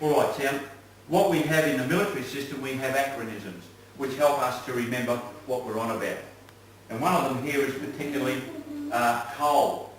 Alright, Sam, what we have in the military system, we have acronyms which help us to remember what we're on about. And one of them here is particularly coal.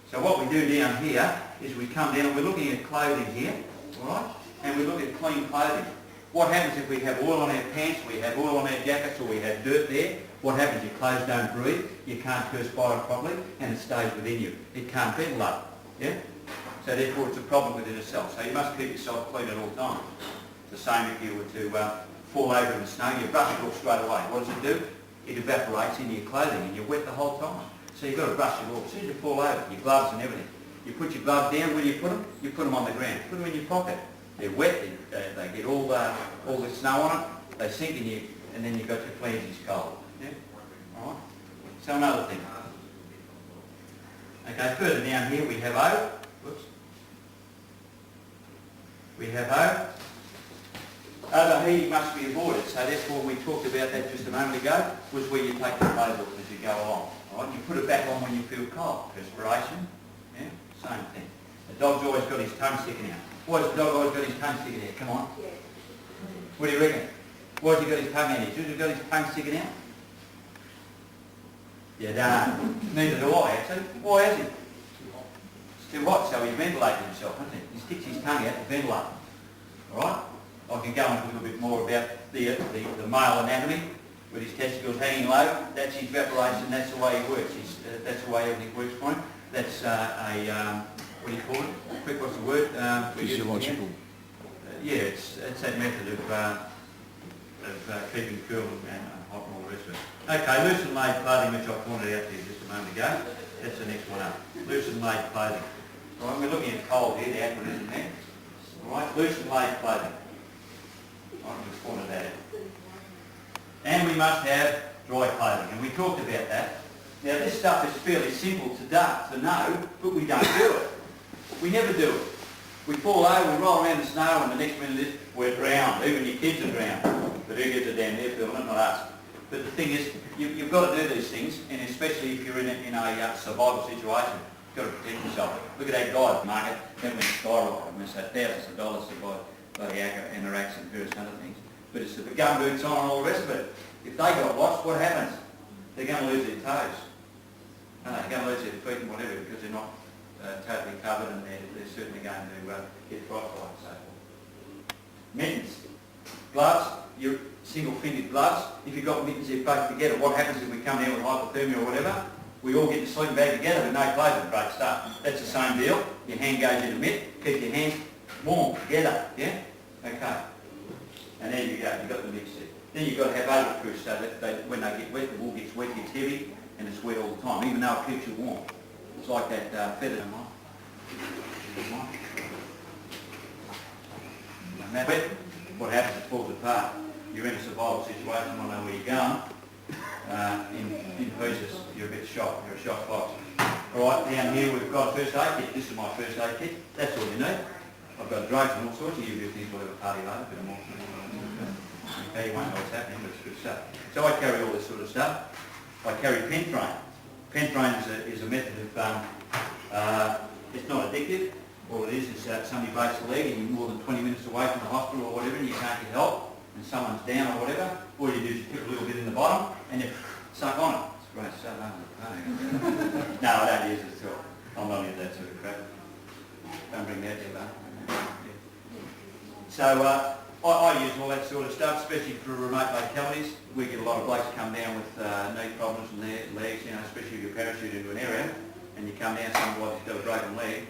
So what we do down here is we come down and we're looking at clothing here, alright, and we look at clean clothing. What happens if we have oil on our pants, we have oil on our jackets, or we have dirt there? What happens? Your clothes don't breathe, you can't perspire properly, and it stays within you. It can't ventilate, yeah? So therefore it's a problem within itself. So you must keep yourself clean at all times. The same if you were to fall over in the snow, you brush it off straight away. What does it do? It evaporates into your clothing and you're wet the whole time. So you've got to brush it off. As soon as you fall over, your gloves and everything. You put your gloves down, where do you put them? You put them on the ground. Put them in your pocket. They're wet, they get all the snow on it, they sink in you, and then you've got your cleanses cold. Yeah? Alright? So another thing. Okay, further down here we have O. Whoops. We have O. Overheating must be avoided, so therefore we talked about that just a moment ago, was where you take the clothes off as you go along. Alright? You put it back on when you feel cold. Perspiration, yeah, same thing. The dog's always got his tongue sticking out. Why has the dog always got his tongue sticking out? Come on. What do you reckon? Why has he got his tongue out? Has he got his tongue sticking out? You don't. Neither do I, actually. Why has he? It's too hot, so he's ventilating himself, isn't he? He sticks his tongue out to ventilate. Alright? I can go into a little bit more about the male anatomy, with his testicles hanging low. That's his evaporation, that's the way he works. That's the way everything works for him. That's what do you call it? Quick, what's the word? Physiological. Yeah, it's that method of keeping cool and hot and all the rest of it. Okay, loose and laid clothing, which I pointed out to you just a moment ago. That's the next one up. Loose and laid clothing. All right, we're looking at cold here, the acronym there. All right, loose and laid clothing. I just pointed that out. And we must have dry clothing, and we talked about that. Now this stuff is fairly simple to know, but we don't do it. We never do it. We fall over, we roll around in the snow, and the next minute is we're drowned. Even your kids are drowned. But who gets a damn near feeling it? Not us. But the thing is, you've got to do these things, and especially if you're in a survival situation, you've got to protect yourself. Look at that guy at the market, that went skyrocketing. I mean, so thousands of dollars to buy bloody anoraks and various other things. But it's the gum boots on and all the rest of it. If they got watched, what happens? They're going to lose their toes. No, they're going to lose their feet and whatever because they're not totally covered, and they're certainly going to get frostbite and so forth. Mittens. Gloves, your single-fingered gloves. If you've got mittens, they're both together. What happens if we come down with hypothermia or whatever? We all get the sleeping bag together with no clothes and great stuff. That's the same deal. Your hand goes in a mitt, keep your hands warm together, yeah? Okay. And there you go, you've got the mix there. Then you've got to have overproof so that when they get wet, the wool gets wet, gets heavy, and it's wet all the time, even though it keeps you warm. It's like that feather. And that wet, what happens? It falls apart. You're in a survival situation, you don't know where you're going. In pieces, you're a bit shocked. You're a shock box. Alright, down here we've got a first aid kit. This is my first aid kit. That's all you need. I've got drugs and all sorts of you things, whatever party later, but I'm all okay, you won't know what's happening, but it's good stuff. So I carry all this sort of stuff. I carry Pentrain. Pentrain is a method of, it's not addictive. All it is somebody breaks a leg and you're more than 20 minutes away from the hospital or whatever and you can't get help and someone's down or whatever. All you do is you put a little bit in the bottom and you suck on it. It's great stuff, isn't it? No, I don't use it at all. I'm not into that sort of crap. Don't bring that there, though. So I use all that sort of stuff, especially for remote localities. We get a lot of blokes come down with knee problems in their legs, you know, especially if you parachute into an area and you come down, some bloke's got a broken leg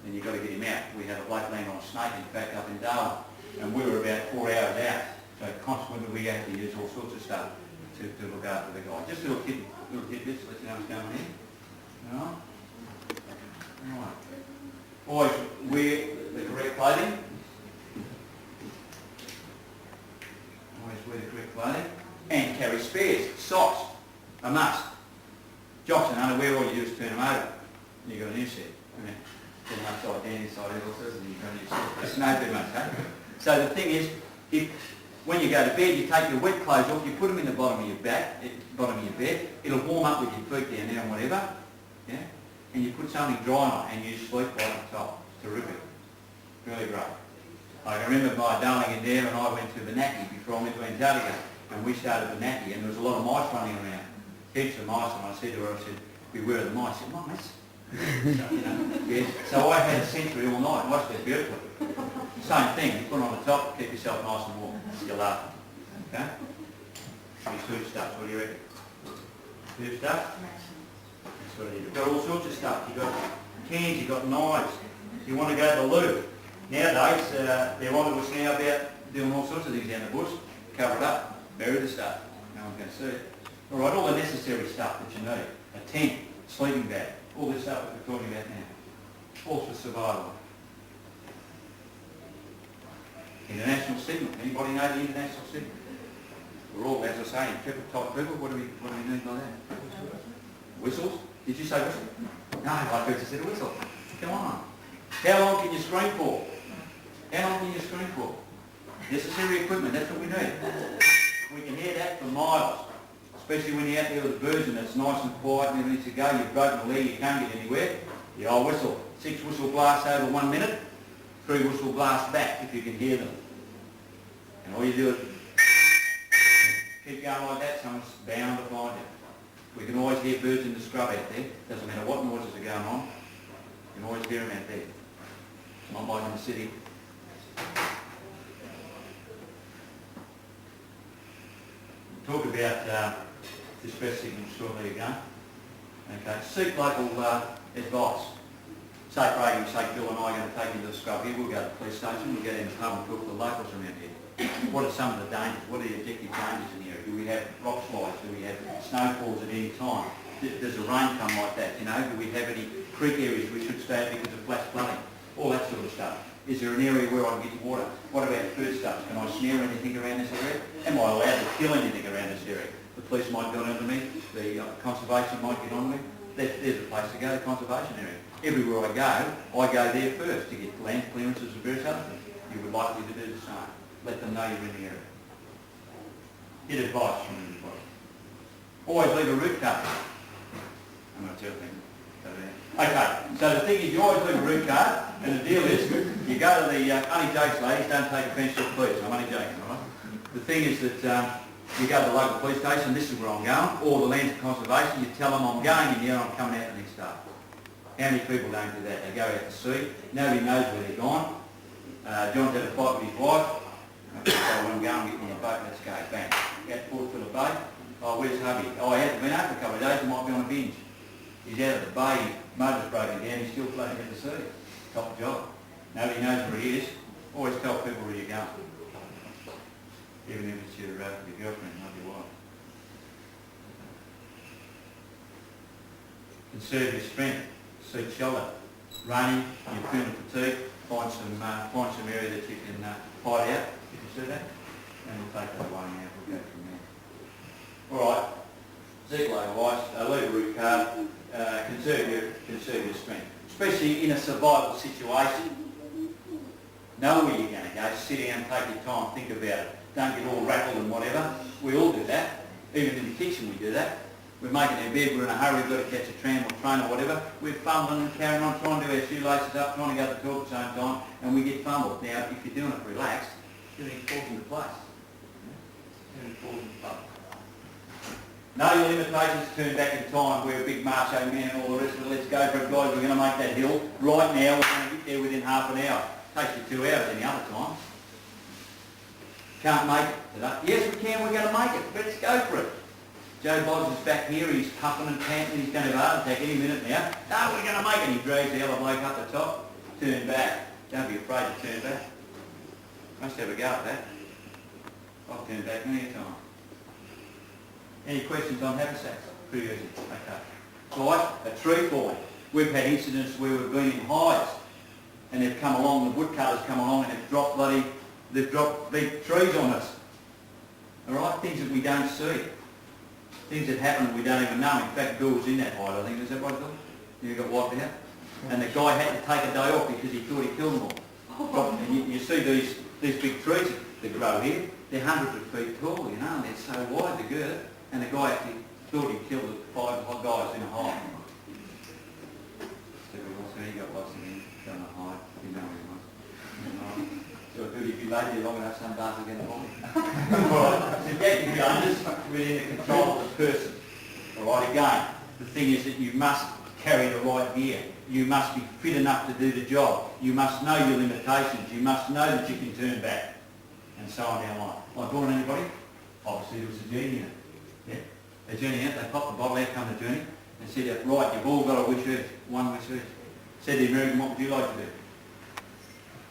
and you've got to get him out. We had a bloke land on a snake, in fact, up in Darwin, and we were about 4 hours out. So consequently we had to use all sorts of stuff to look after the guy. Just little tidbits, let you know what's going on here. Alright. Alright. Always wear the correct clothing. Always wear the correct clothing. And carry spares. Socks. A must. Jocks and underwear, all you do is turn them over. And you've got a new set. Turn them upside down, inside out, and you've got a new set. It's no too much, eh? So the thing is, when you go to bed, you take your wet clothes off, you put them in the bottom of your bed, it'll warm up with your feet down there and whatever, yeah? And you put something dry on and you sleep right on top. It's terrific. Really great. I can remember my darling in there and I went to Benaki before I went to Antarctica, and we started Benaki, and there was a lot of mice running around, heaps of mice, and I said to her, I said, beware of the mice. She said, mice? So, you know, yes. So I had a sensory all night, watched that beautifully. Same thing, you put it on the top, keep yourself nice and warm. You're laughing. Okay? These food stuff, what do you reckon? Food stuff? That's what it is. You've got all sorts of stuff. You've got cans, you've got knives. You want to go to the loo. Nowadays, they're on to us now about doing all sorts of things down the bush. Cover it up, bury the stuff. No one's going to see it. All right, all the necessary stuff that you need. A tent, sleeping bag, all this stuff that we're talking about now. All for survival. International signal. Anybody know the international signal? We're all, as I say, intrepid type people. What do we need by that? Whistles? Did you say whistle? No, I thought you said a whistle. Come on. How long can you scream for? How long can you scream for? Necessary equipment, that's what we need. We can hear that for miles, especially when you're out there with the birds and it's nice and quiet and everything to go, you've broken a leg, you can't get anywhere. The old whistle. 6 whistle blasts over 1 minute, 3 whistle blasts back if you can hear them. And all you do is keep going like that, someone's bound to find it. We can always hear birds in the scrub out there. Doesn't matter what noises are going on. You can always hear them out there. It's not like in the city. We'll talk about distress signals shortly again. Okay, seek local advice. Say for argument's sake, Bill and I are going to take you to the scrub here. We'll go to the police station, we'll get in the pub and talk to the locals around here. What are some of the dangers? What are the objective dangers in the area? Do we have rock slides? Do we have snowfalls at any time? Does the rain come like that? You know, do we have any creek areas we should stay at because of flash flooding? All that sort of stuff. Is there an area where I can get water? What about food stuff? Can I snare anything around this area? Am I allowed to kill anything around this area? The police might get onto me. The conservation might get onto me. There's a place to go, the conservation area. Everywhere I go there first to get land clearances and various other things. You would likely to do the same. Let them know you're in the area. Get advice from anybody. Always leave a root card. I'm going to tell you. Okay, so the thing is you always leave a root card, and the deal is you go to the, only jokes ladies, don't take offence to the police, I'm only joking, alright? The thing is that you go to the local police station, this is where I'm going, or the land conservation, you tell them I'm going in there, I'm coming out the next day. How many people don't do that? They go out to sea, nobody knows where they're gone. John's had a fight with his wife, so when I'm going, get on the boat, let's go, bang. Out Port Phillip Bay, oh, where's hubby? Oh, he hasn't been out for a couple of days, he might be on a binge. He's out of the bay, his motor's broken down, he's still floating at the sea. Top job. Nobody knows where he is. Always tell people where you're going. Even if it's your girlfriend, not your wife. Conserve your strength. Seek shelter. Raining, you're feeling fatigued, find some area that you can hide out, if you see that. And we'll take that away now, we'll go from there. Alright, seek advice, leave a root card, conserve your strength. Especially in a survival situation. Know where you're going to go, sit down, take your time, think about it. Don't get all rattled and whatever. We all do that. Even in the kitchen we do that. We're making our bed, we're in a hurry, we've got to catch a tram or train or whatever. We're fumbling and carrying on, trying to do our shoelaces up, trying to go to the toilet at the same time, and we get fumbled. Now, if you're doing it relaxed, everything falls into place. Everything falls into place. Know your limitations, turn back in time, we're a big macho man and all the rest of it. Let's go for it, guys. We're going to make that hill. Right now, we're going to get there within half an hour. Takes you 2 hours any other time. Can't make it today. Yes, we can. We're going to make it. Let's go for it. Joe Boggs is back here. He's puffing and panting. He's going to have a heart attack any minute now. No, we're going to make it. He drags the other bloke up the top. Turn back. Don't be afraid to turn back. Must have a go at that. I've turned back many a time. Any questions on haversacks? Pretty easy. Okay. Right, a tree falling. We've had incidents where we've been in hides and they've come along, the woodcutters come along and they've dropped big trees on us. Alright, things that we don't see. Things that happen that we don't even know. In fact, Bill was in that hide, I think. Is that right, Bill? You got wiped out? And the guy had to take a day off because he thought he killed them all. And you see these big trees that grow here, they're hundreds of feet tall, you know, and they're so wide, the girth. And the guy actually thought he killed 5 guys in a hide. So he got lost again, down a hide, didn't know where he was. So but if you lay there long enough, some bars are going to vomit. Right. So get your guns within the control of the person. Alright, again, the thing is that you must carry the right gear. You must be fit enough to do the job. You must know your limitations. You must know that you can turn back. And so on down the line. Like born anybody? Obviously there was a journey in it. Yeah? A journey out, they popped the bottle out, come the journey, and said, right, you've all got a wish earth, one wish earth. Said the American, what would you like to do?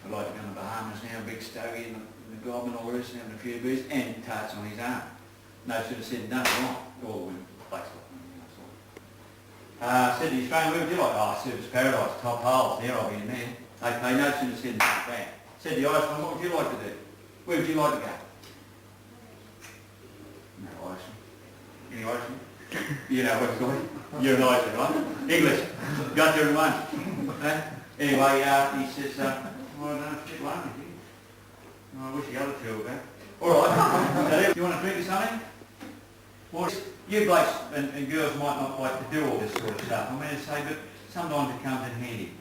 I'd like to go to the Bahamas now, a big stogie and the gob and all the rest, and having a few beers, and tarts on his arm. No sooner said and done, right, all the women, place like said to the Australian, where would you like? Oh, Service Paradise, top holes, there I'll be in there. Okay, no sooner said and done, bang. Said the Irishman, what would you like to do? Where would you like to go? No Irishman. Any Irishman? You know what it's going? You're an Irishman, right? English. Got there in one. Anyway, he says, well, I don't know if you want me. I wish the other two were back. Alright. You want a drink or something? Well, you blokes and girls might not like to do all this sort of stuff. I mean, to say, but sometimes it comes in handy.